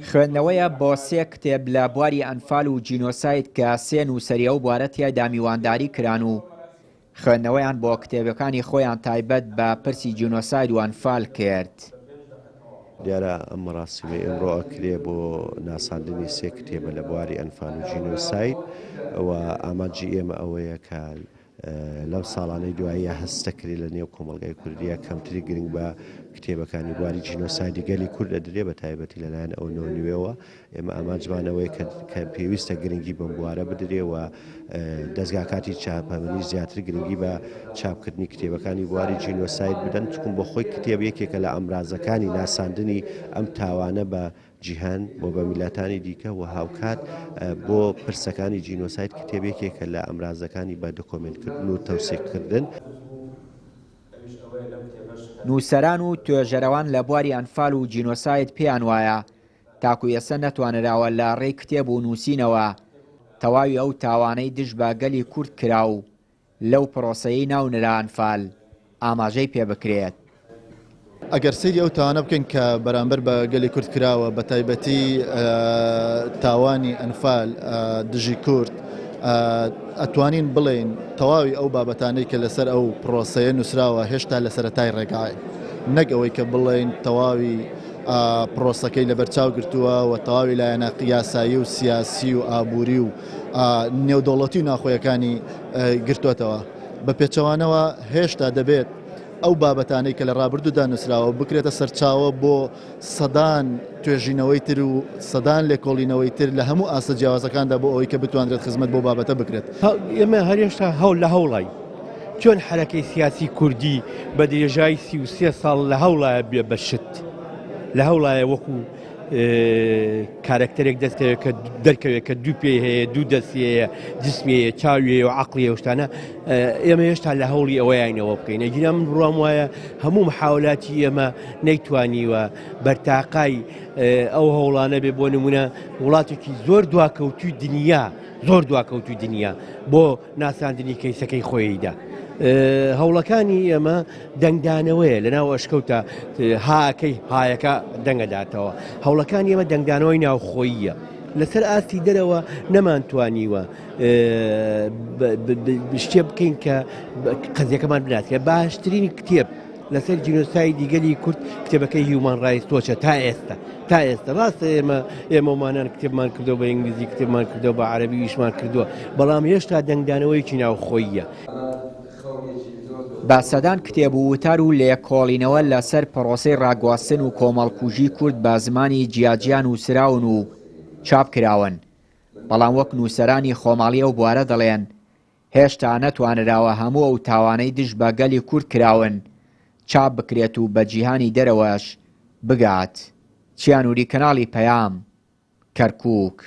خوێندنەوەیە بۆ سێ کتێب لە بواری ئەنفال و جینۆساید کە سێ نووسەریە و بوارە تیایدا میوانداری کران و خوێندنەوەیان بۆ کتێبەکانی خۆیان تایبەت بە پرسی جینۆساید و ئەنفال کرد. دیارە ئەم مەراسیمە ئێمڕۆ ئەکرێ بۆ ناساندنی سێ کتێبە لە بواری ئەنفال و جینۆساید و ئامانجی ئێمە ئەوەیە کە لەم ساڵانەی دواییە هەستەکرێت لە نێو کۆمەڵگای کوردیە کەمتری گرنگ بە کتێبەکانی بواری جینۆسایدی گەلی کورد ئەدرێ بە تایبەتی لەلایەن ئەو نوێوە ئێمە ئامانجمانەوەی کە پێویستە گرنگی بەم بوارە بدرێ و دەستگا کاتی چاپەمەنی زیاتر گرنگی بە چاپکردنی کتێبەکانی بواری جینۆساید بدەن چکم بۆ خۆی کتێب یەکێکە لە ئەمرازەکانی ناساندنی ئەم تاوانە بە جیهان بۆ بە میلەتانی دیکە و هاوکات بۆ پرسەکانی جینۆساید کتێبێکێکە لە ئەمرازەکانی بە دۆکۆمنتکردن و تەوسێککردن. نووسەران و توێژەرەوان لە بواری ئەنفال و جینۆساید پێیان وایە تاکو ئێستا نەتوانراوە لە ڕێی کتێب و نووسینەوە تەواوی ئەو تاوانەی دژ بە گەلی کورد کرا و لەو پرۆسەیەی ناونرا ئەنفال ئاماژەی پێ بکرێت. ئەگەر سەیری ئەو تاوانە بکەین کە بەرامبەر بە گەلی کورد کراوە بە تایبەتی تاوانی ئەنفال دژی کورد ئەتوانین بڵێن تەواوی ئەو بابەتانەی کە لەسەر ئەو پرۆسەیە نووسراوە هێشتا لە سەرەتای ڕێگای نەک ئەوەی کە بڵێن تەواوی پرۆسەکەی لەبەرچاو گرتووە و تەواوی لایەنە یاسایی و سیاسی و ئابووری و نێودەوڵەتی و ناخۆیەکانی گرتووەتەوە بە پێچەوانەوە هێشتا دەبێت ئەو بابەتانەی کە لە ڕابردوودا نووسراوە بکرێتە سەرچاوە بۆ سەدان توێژینەوەی تر و سەدان لێکۆڵینەوەی تر لە هەموو ئاسە جیاوازەکاندا بۆ ئەوەی کە بتوانرێت خزمەت بۆ بابەتە بکرێت. ئێمە هەرێشتا هەوڵ لە هەوڵی چۆن حرەکەی سیاسی کوردی بە درێژای 33 ساڵ لە هەوڵایە بێ بە شت لە هەوڵایە وەکو کارکتەرێک دەستکەوێت کە دەرکەوێت کە دوو پێی هەیە دوو دەستیەیە جسمەیە چاویە و عەقلیە شتانە ئێمە هێشتا لە هەوڵی ئەوەیانەوە بکەین. ئەگیرا من بڕوام وایە هەموو محاولاتی ئێمە نەیتوانیوە بەرتاقای ئەو هەوڵانە بێ بۆ نمونە وڵاتێکی زۆر دواکەوتوی دنیا زۆر دواکەوتوی دنیا بۆ ناساندنی کەیسەکەی خۆیدا. هەوڵەکانی ئێمە دەنگدانەوەیە لەناو ئەشکەوتە هاکەی هایەکە دەنگەداتەوە هەوڵەکانی ئێمە دەنگدانەوەی ناوخۆییە لەسەر ئاستی دەرەوە نەمانتوانیوە شتێ بکەین کە قەزیەکەمان بناسیە. باشترین کتێب لەسەر جینۆسایدی گەلی کورد کتێبەکەی هیومان ڕایتس وۆچە تا ئێستا ڕاستە ئێمەمانان کتێبمان کردەوە بە ئینگلیزی کتێبمان کردەوە بە عەرەبی ویشمان کردووە بەڵام هێشتا دەنگدانەوەیکی ناوخۆییە. با سەدان کتێب و وتار و لێکۆڵینەوە لەسەر پرۆسەی ڕاگواستن و کۆمەڵکوژی کورد بە زمانی جیاجیان نووسراون و چاپ کراون بەڵام وەک نووسەرانی خۆماڵیە و بوارە دەڵێن هێشتا نەتوانراوە هەموو ئەو تاوانەی دژ بە گەلی کورد کراون چاپ بکرێت و بە جیهانی دەرەوەش بگات. چیانوری کەناڵی پەیام کەرکووک.